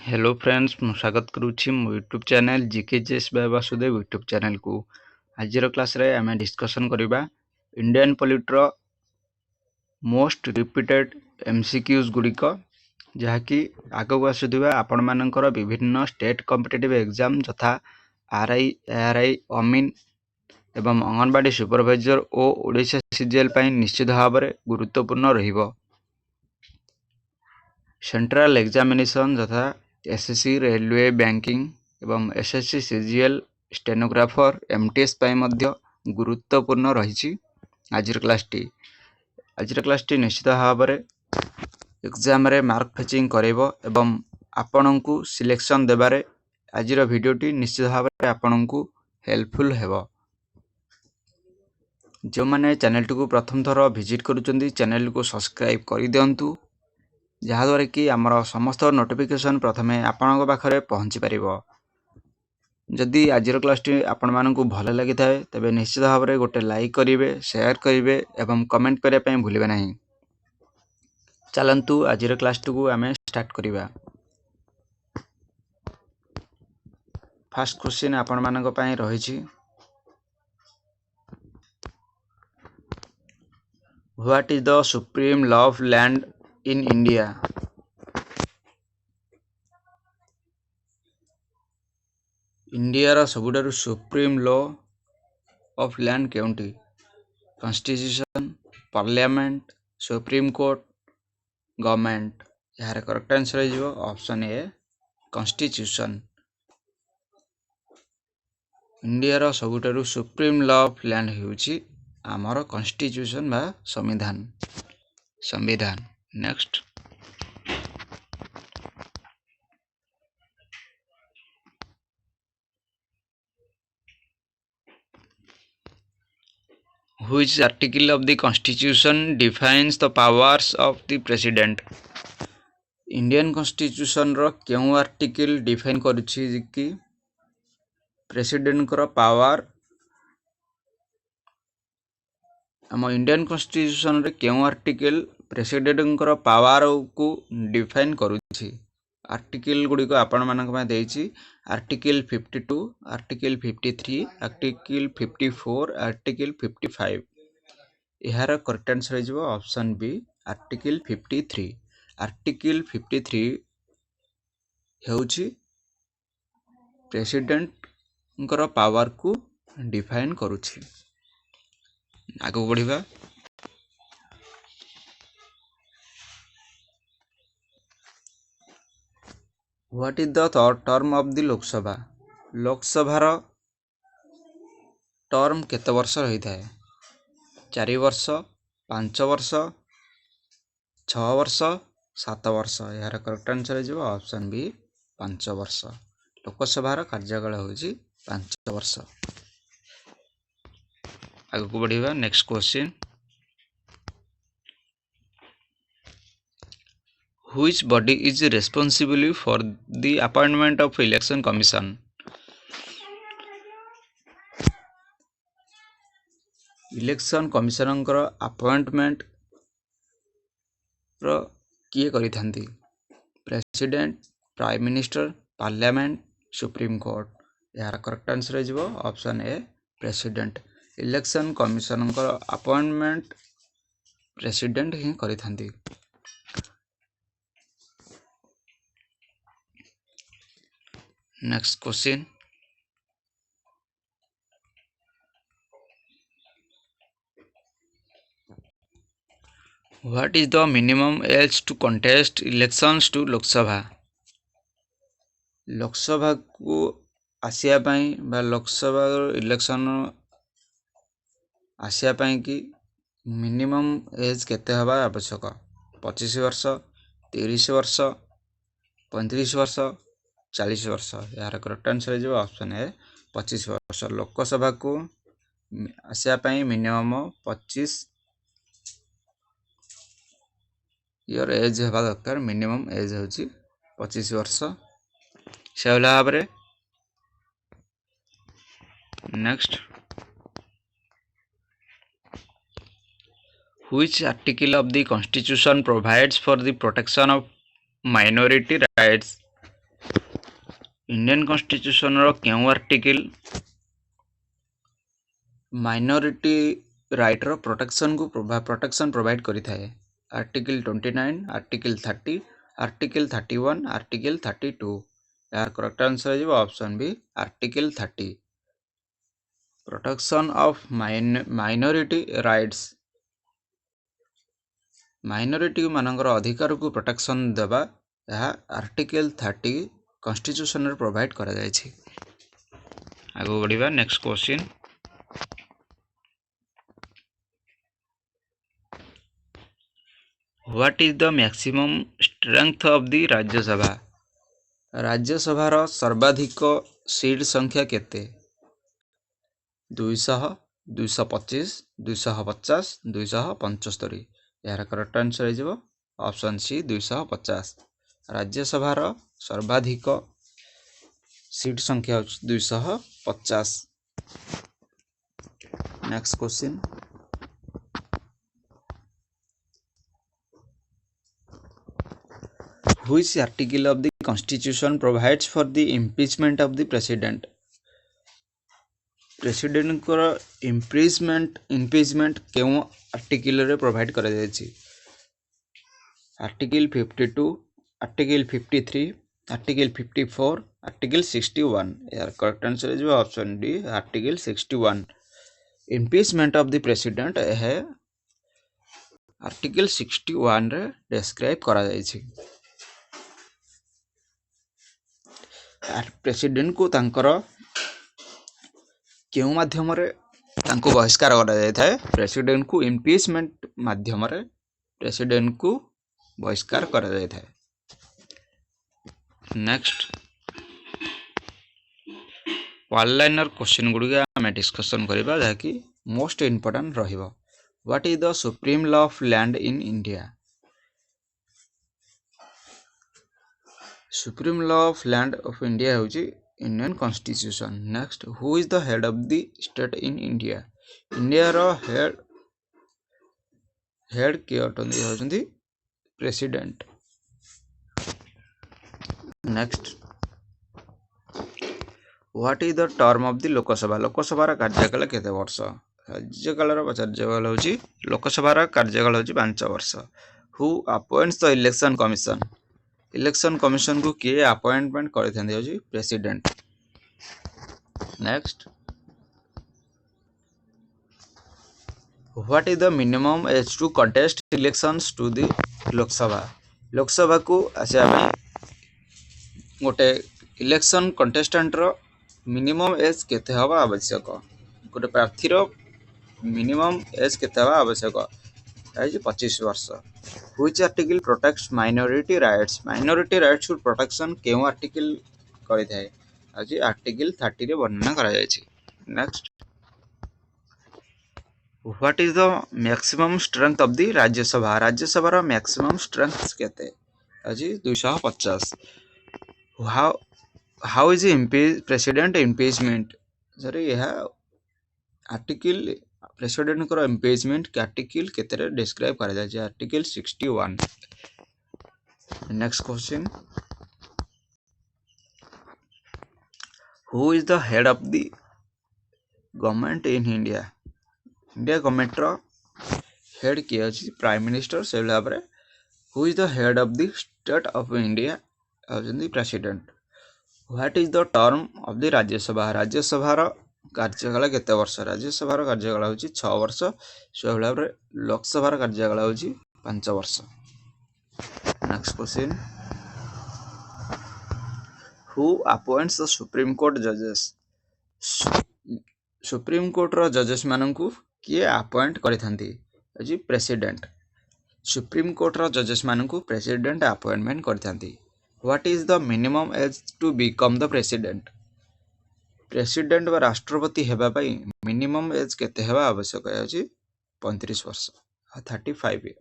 Hello friends मु स्वागत करुच्ची मो YouTube channel GKJS by Vasudev YouTube channel को। आज क्लास रे आम डिस्कसन करबा इंडियन पॉलिटर मोस्ट रिपीटेड एमसीक्यूज गुड़िक जहाँकि आगक आसुवा आपण मानकर विभिन्न स्टेट कॉम्पिटिटिव एग्जाम तथा आरआई एआरआई अमीन एवं अंगनवाड़ी सुपरवाइजर और ओडिशा सीजीएल निश्चित भाव में गुरुत्वपूर्ण रहिबो। सेंट्रल एग्जामिनेशन तथा एसएससी रेलवे बैंकिंग एवं एसएससी सीजीएल स्टेनोग्राफर एमटीएस गुरुत्वपूर्ण रही। आज क्लास निश्चित भाव में एग्जाम रे मार्क फेचिंग करेबो एवं आपण को सिलेक्शन देबारे आज वीडियोटी निश्चित भाव में आपण को हेल्पफुल हेबो। जो माने चैनल को प्रथम थर विजिट करूचंदी चैनल को सब्सक्राइब कर दियंतु जहाँद्वारा कि आमर समस्त नोटिफिकेशन प्रथमे आपण पाखे पहुँची पार। जदि आज क्लास टी आपण मानक भल लगी था तेज निश्चित भाव में गोटे लाइक करेंगे, शेयर करेंगे एवं कमेंट करने भूलिए नहीं। चलतु आज क्लास को आम स्टार्ट करवा। फर्स्ट क्वेश्चन आपण मानक रही what is the supreme law of land in India. India रा सबुठारु सुप्रीम लॉ ऑफ लैंड केउंटी constitution parliament supreme court government. यार करेक्ट आंसर हो ऑप्शन ए कॉन्स्टिट्यूशन। इंडिया रा सबुठारु सुप्रीम लॉ ऑफ लैंड होउची आमर कॉन्स्टिट्यूशन बा संविधान। Next Which article of the Constitution defines the powers of the President? Indian constitution रो क्यों आर्टिकल डिफाइन करुछि कि प्रेसिडेंट कर पावर। आम इंडियन कॉन्स्टिट्यूशन रे क्यों आर्टिकल प्रेसिडेंट कर पावर को डिफाइन करुछि। आर्टिकल गुड़िक आपण मानक देछि आर्टिकल 52 आर्टिकल 53 आर्टिकल 54 आर्टिकल 55। यार करेक्ट आंसर हो ऑप्शन बी आर्टिकल 53। आर्टिकल 53 हेउछि प्रेसिडेंट कर पावर को डिफाइन करुछि। आगो बढ़िबा। What is the term of the Lok Sabha. लोकसभार टर्म केते वर्ष रही थाए। 4 वर्ष 5 वर्ष 6 वर्ष 7 वर्ष। यार करेक्ट आंसर हो ऑप्शन बी 5 वर्ष। लोकसभार कार्यकाल होची 5 वर्ष। आगो बढ़िबा। Next question Which body is responsible for the appointment of election commission? Election commissioner appointment रो किए करी थांती। President prime minister parliament supreme court. यार करेक्ट आंसर हो option A president. Election commissioner appointment president ही करी थांती। Next question What is the minimum age to contest elections to Lok Sabha? Lok Sabha को आसिया पाई बा लोकसभा इलेक्शन आसिया पाई कि मिनिमम एज केते हवा आवश्यक। 25 वर्ष 30 वर्ष 35 वर्ष 40 वर्ष। यार करेक्ट आंसर हो ऑप्शन ए 25 वर्ष। लोकसभा को आसिया पाई मिनिमम 25 ईयर एज हवा दरकार। मिनिमम एज होची 25 वर्ष से भाव में। Next Which article of the Constitution provides for the protection of minority rights? Indian constitution रो केउ आर्टिकल माइनॉरिटी राइट रो प्रोटेक्शन प्रोवाइड करि थाए। Article 29, article 30, article 31, article 32। यार करेक्ट आंसर है option B article 30। Protection of minority rights, minority मानकर अधिकार को प्रोटेक्शन देवा यह आर्टिकल 30 कॉन्स्टिट्यूशन रे प्रोवाइड करा जाय छी। आगो बढ़िबा next question. What is the maximum strength of the Rajya Sabha? राज्यसभार सर्वाधिक सीट संख्या केते? 200, 225, 250, 275। यार करेक्ट आंसर हो ऑप्शन सी 250। राज्यसभार सर्वाधिक सीट संख्या 250। Next question. Which article of the Constitution provides for the impeachment of the President? President को इम्पीचमेंट क्यों आर्टिकल रे प्रोवाइड करा जाय छी? Article 52, article 53, article 54, article 61। यार करेक्ट आंसर है option D article 61। Impeachment of the president है article 61 रे डिस्क्राइब करा जाय छी। प्रेसिडेंट को तांकर केउ माध्यम रे तांको बहिष्कार करा जाय थाए? प्रेसिडेंट को इम्पीचमेंट माध्यम रे प्रेसिडेंट को बहिष्कार करा जाय थाए। नेक्स्ट वन लाइनर क्वेश्चन गुडी आमे डिस्कशन करबा जाकी मोस्ट इंपोर्टेंट रहिबो। What is the supreme law of land in India? Supreme law of land of India होची Indian constitution. Next who is the head of the state in India? India रो head के अटंदी होचंदी president. Next what is the term of the Lok Sabha? Lok Sabha रा कार्यकाल केते वर्ष? राज्यकाल रा कार्यकाल होची लोकसभा रा कार्यकाल होची 5 वर्ष। Who appoints the election commission? Election commission को किए अपॉइंटमेंट करथांदी होची president. Next what is the minimum age to contest elections to the Lok Sabha? Lok Sabha को आसे गोटे इलेक्शन कंटेस्टेंट रो मिनिमम एज केते हवा आवश्यक? गोटे प्रार्थी रो मिनिमम एज केते हवा आवश्यक? 25 वर्ष। Which article protects minority rights? Minority rights को प्रोटेक्शन केउ आर्टिकल करि थाए? आज आर्टिकल 30 रे वर्णना करा जाय छी। Next what is the maximum strength of the Rajya Sabha? Rajya Sabha रो मैक्सिमम स्ट्रेंथ केते? आज 250। How is president impeachment? Sir यह आर्टिकल प्रेसिडेंट को इम्पीचमेंट के आर्टिकल केते डिस्क्राइब करा जाय छै? Article 61। Next question who is the head of the government in India? India government रो हेड के अछि प्राइम मिनिस्टर। से भाबरे who is the head of the state of India? आजंदी president. What is the term of the Rajya Sabha? Rajya Sabha रो कार्यकाल केते वर्ष? राज्यसभा रो कार्यकाल होची 6 वर्ष। से भाबरे लोकसभा रो कार्यकाल होची 5 वर्ष। Next question who appoints the supreme court जजेस? सुप्रीम कोर्ट रो जजेस माननकु किए अपॉइंट करिथांती? अछि प्रेसिडेंट। सुप्रीम कोर्ट रो जजेस माननकु प्रेसिडेंट अपॉइंटमेंट करिथांती। What is the minimum age to become the president? President व राष्ट्रपति हेबा पई मिनिमम एज केते हेबा आवश्यक अछि? 35 वर्ष 35 ईयर।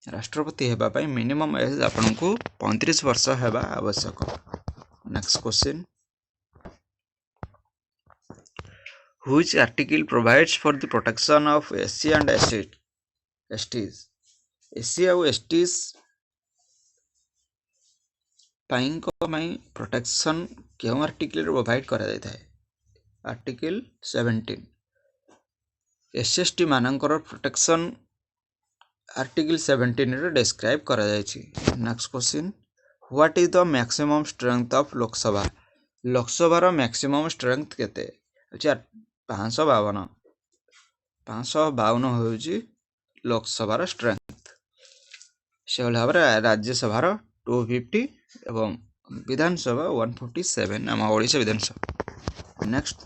राष्ट्रपति हेबा पई मिनिमम एज आपनकु 35 वर्ष हेबा आवश्यक। Next question which article provides for the protection of SC and STs? SC और एसटीज प्रोटेक्शन क्यों आर्टिकल प्रोवाइड करा जाय थाए आर्टिकल 17 एसएसटी मानकर प्रोटेक्शन आर्टिकल 17 रे डिस्क्राइब करा जायछि। Next question what is the maximum strength of Lok Sabha Lok Sabha रो मैक्सिमम स्ट्रेंथ केते अच्छा 552 552 होउछि लोकसभा रो स्ट्रेंथ से भाव राज्यसभा 250 एवं विधानसभा 147 आम Odisha Vidhan Sabha. Next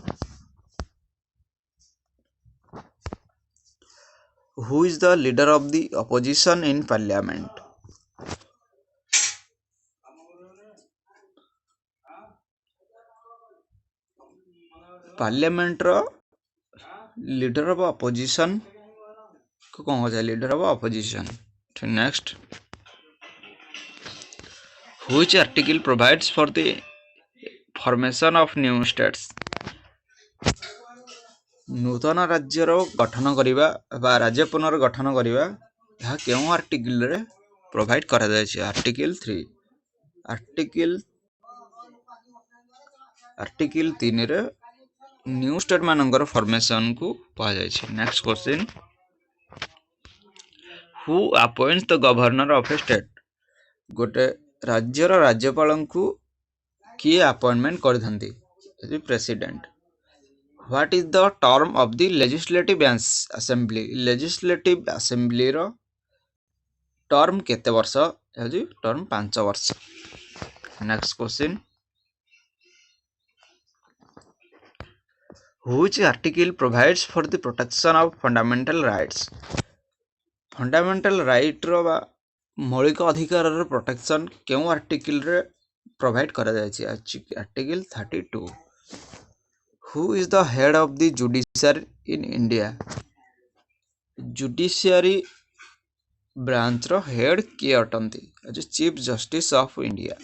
who is the leader of the opposition in parliament parliament रो लीडर ऑफ ऑपोजिशन को कौन हो जाए leader of opposition. Next Which article provides for the formation of new states नूतन राज्यर गठन करिबा बा राज्य पुनर्गठन करिबा यह केउ आर्टिकल रे प्रोवाइड करा जाय छै आर्टिकल 3 आर्टिकल 3 रे न्यू स्टेट मानकर फॉर्मेशन को पा जाय छै। Next question who appoints the governor of a state गोटे राज्यर राज्यपाल को किए अपॉइंटमेंट करथंती president. What is the term of the legislative assembly रो टर्म केते वर्ष है टर्म 5 वर्ष। Next question which article provides for the protection of fundamental rights fundamental right रो बा मौलिक अधिकार रो प्रोटेक्शन केउ आर्टिकल रे प्रोवाइड करा जाय छै article 32। Who is the head of the judiciary in India judiciary branch रो हेड के अटंती चीफ जस्टिस ऑफ इंडिया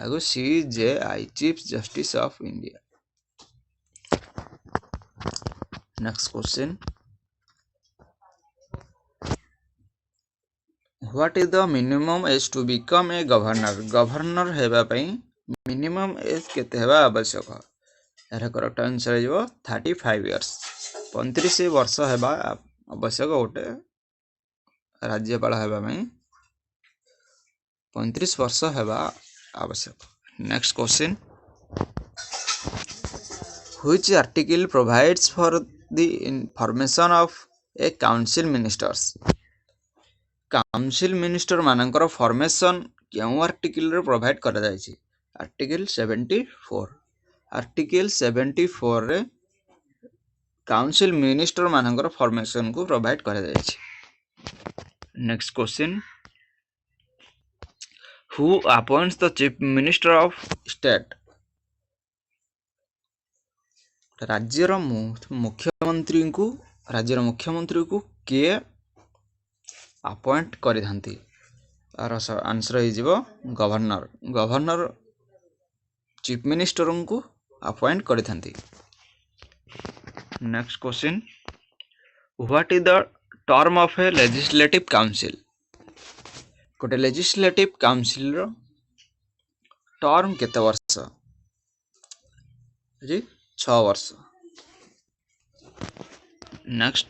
आगो CJI chief justice of India. Next question what is the minimum age to become a governor governor हेबा पई minimum age केते हेबा आवश्यक यार करेक्ट आंसर है 35 इयर्स 35 वर्ष हेबा आवश्यक गोटे राज्यपाल हेबा पई 35 वर्ष हेबा आवश्यक। Next question which article provides for the information of a council ministers council minister मानकर फॉर्मेशन केउ आर्टिकल रे प्रोवाइड करा जाय छै आर्टिकल 74 आर्टिकल 74 रे काउंसिल मिनिस्टर मानकर फॉर्मेशन को प्रोवाइड करा जाय छै। Next question who appoints the chief minister of state राज्यर मुख्यमंत्री को के अपॉइंट करिथांती आर आंसर हो गवर्नर गवर्नर चीफ मिनिस्टर को अपॉइंट करिथांती। Next question what is the term of A legislative council गोटे लेजिस्लेटिव काउंसिल रो टर्म केते वर्ष जी 6 वर्ष। Next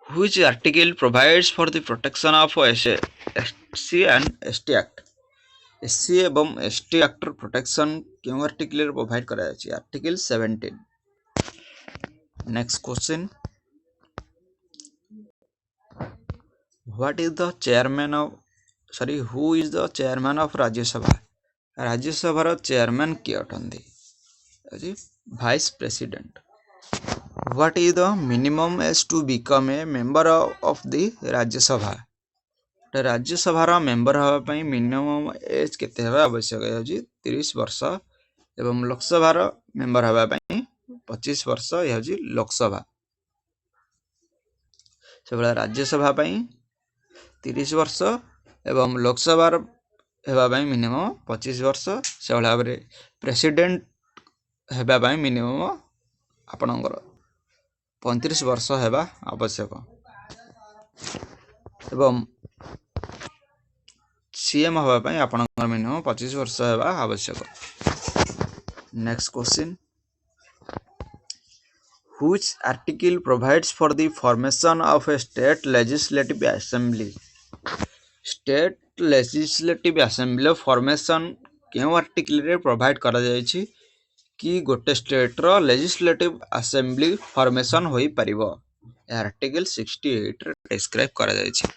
which article provides for the protection of SC and ST Act SC एवं ST Act protection क्यों article provide करा जाय छै article 17। Next question what is the chairman of who is the chairman of Rajya Sabha Rajya Sabha रो chairman के अटंदी vice president. What is the minimum age to become a member of the Rajya Sabha Rajya Sabha रा member हवा पई मिनिमम एज केते हेबा आवश्यक है 30 वर्ष एवं लोकसभा रा मेंबर हवा पई 25 वर्ष है लोकसभा से बड़ा राज्यसभा पई 30 वर्ष एवं लोकसभा हेबा पई मिनिमम 25 वर्ष से बड़ा प्रेसिडेंट हेबा पई मिनिमम आपनकर 35 वर्ष हेबा आवश्यक एवं सीएम हवा पई आपनकर मिनिमम 25 वर्ष हेबा आवश्यक। Next question, which article provides for the formation of a state legislative assembly? State legislative assembly formation क्यों आर्टिकल रे प्रोवाइड करा जायछि कि गोटे स्टेट रो लेजिस्लेटिव असेंबली फॉर्मेशन होई परिबो? आर्टिकल 68 रे डिस्क्राइब करा जायछि।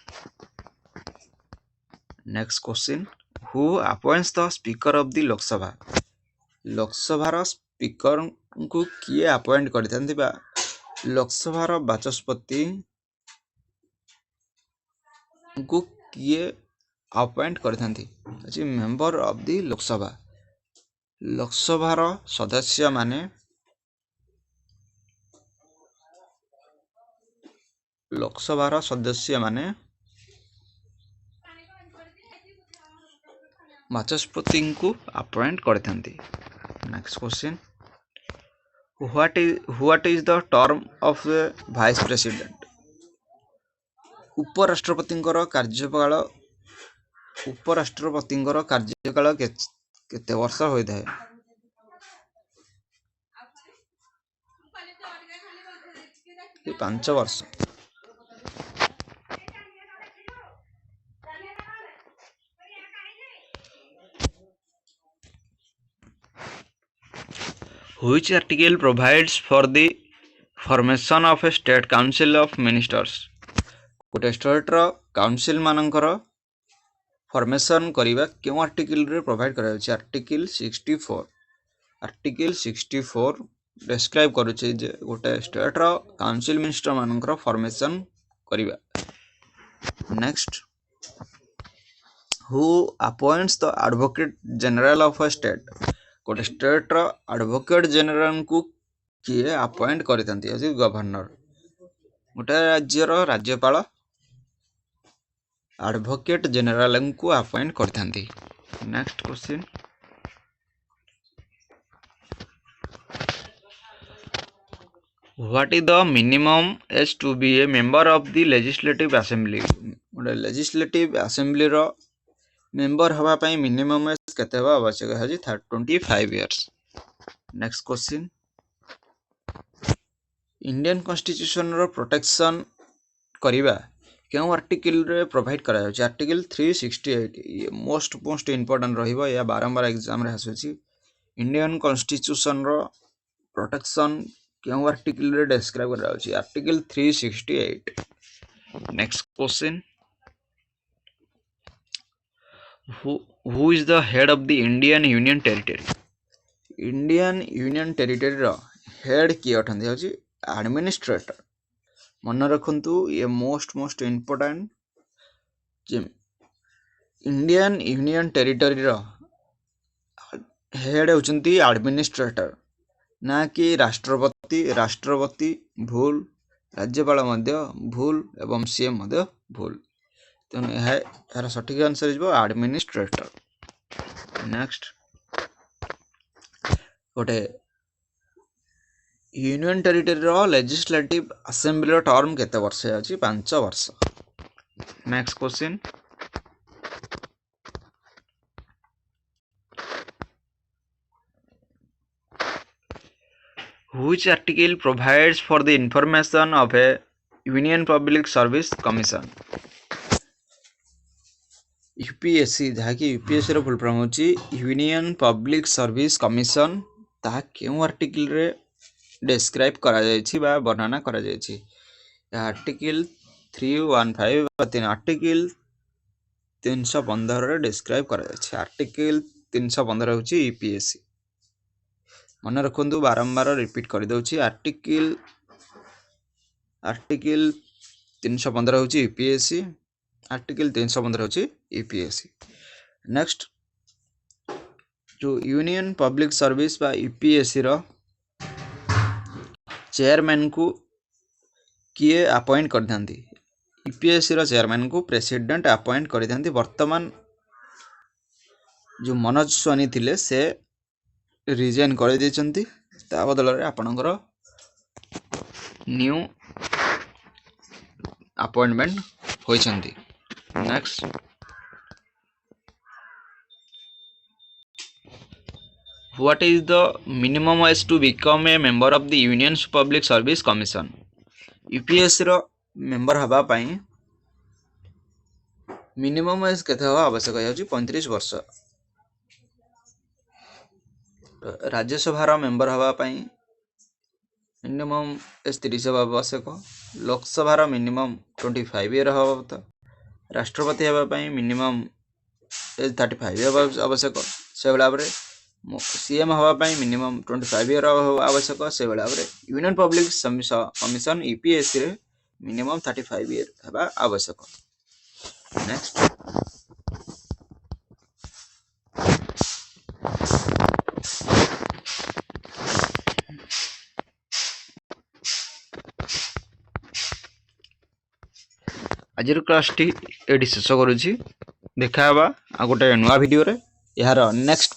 Next question, who appoints the speaker of the Lok Sabha? Lok Sabha रो स्पीकर को किए अपॉइंट करथांती बा लोकसभा रो बाचस्पति को किए अपॉइंट करथांती अछि member of the Lok Sabha. Lok Sabha रो सदस्य माने बाचस्पति को अपॉइंट करथांती। Next question, what is the term of the vice president? उपराष्ट्रपतिंकर कार्यकाल केते वर्ष होई थाए? 5 वर्ष। Which article provides for the formation of a state council of ministers? गोटे स्टेट रो काउंसिल मानकर फॉर्मेशन करिबा क्यों आर्टिकल रे प्रोवाइड करा छै? आर्टिकल 64। आर्टिकल 64 डिस्क्राइब करू छै जे गोटे स्टेट रो काउंसिल मिनिस्टर मानकर फॉर्मेशन करिबा। Next, who appoints the advocate general of a state? गोटे स्टेट रो एडवोकेट जनरल को किए अपॉइंट करथांती अछि गवर्नर। गोटे राज्य रो राज्यपाल एडवोकेट जनरल को अपॉइंट करथांती। Next question, what is the minimum age to be a member of the legislative assembly? गोटे लेजिस्लेटिव असेंबली रो मेंबर हवा पई मिनिमम एज केते बा आवश्यक है 25 years. Next question, Indian constitution रो प्रोटेक्शन करिबा क्यों आर्टिकल रे प्रोवाइड करा जाय? आर्टिकल 368 ये मोस्ट इंपोर्टेंट रहिबो या बारंबार एग्जाम रे आसुची। इंडियन कॉन्स्टिट्यूशन रो प्रोटेक्शन क्यों आर्टिकल रे डिस्क्राइब करा जाय? Article 368। Next question, who is the head of the Indian Union Territory? Indian union territory रो हेड किए अठंती होची एडमिनिस्ट्रेटर। मन रखंतु ये मोस्ट इंपोर्टेंट जे इंडियन यूनियन टेरिटरी रो हेड होचंती एडमिनिस्ट्रेटर ना कि राष्ट्रपति भूल, राज्यपाल मध्य भूल एवं सीएम मध्य भूल। तेणु यार सठिक आंसर इज एडमिनिस्ट्रेटर। नेक्स्ट, गोटे यूनियन टेरिटरी रो लेजिस्लेटिव असेंबली रो टर्म केते वर्ष अछि? 5 वर्ष। Next question, which article provides for the information of a Union Public Service Commission? UPSC जहा कि यूपीएससी रो फुल फॉर्म होची यूनियन पब्लिक सर्विस कमिशन। ता क्यों आर्टिकल रे डिस्क्राइब करा जायछि बा वर्णना करा जायछि? आर्टिकल 315 आर्टिकल 315 रे डिस्क्राइब करा जायछि। आर्टिकल 315 होची यूपीएससी। मन रखंतु बारंबार रिपीट कर दउछि। आर्टिकल 315 होची यूपीएससी। आर्टिकल 315 होची यूपीएससी। नेक्स्ट, जो यूनियन पब्लिक सर्विस बा यूपीएससी रो चेयरमैन को किए अपॉइंट करथांती? यूपीएससी रो चेयरमैन को प्रेसिडेंट अपॉइंट करथांती। वर्तमान जो मनोज सोनी थिले से रिजाइन कर देचंती। ता बदल रे आपनकर न्यू अपॉइंटमेंट होइचंती। Next, What is the minimum age to become a member of the Union Public Service Commission? UPSC row member हवा पाई मिनिमम एज केते हवा आवश्यक होची 35 वर्ष। राज्यसभा रो मेंबर हवा पाई मिनिमम एज 30 हवा आवश्यक। लोकसभा रो मिनिमम 25 ईयर हवा। राष्ट्रपति हवा पाई मिनिमम एज 35 हवा आवश्यक। से बेला बरे सीएम हवा पाई मिनिमम 25 ईयर आवश्यक। से बेला बरे यूनियन पब्लिक कमिशन यूपीएससी रे मिनिमम 35 ईयर हवा आवश्यक। नेक्स्ट आज क्लास टी एडी शेष करुच्ची। देखा आ गोटे नुआ वीडियो रे यार नेक्स्ट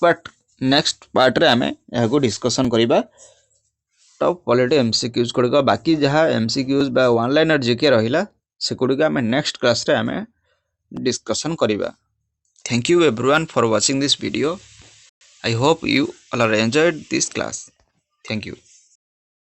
पार्ट रे आमे याको डिस्कशन करिबा टॉप क्वालिटी एमसीक्यूज गुड़िक। बाकी जहाँ एमसीक्यूज बा वन लाइनर जीके रहिला से गुड़िक आमे नेक्स्ट क्लास रे आमे डिस्कशन करिबा। Thank you everyone for watching this video. I hope you all are enjoyed this class. Thank you.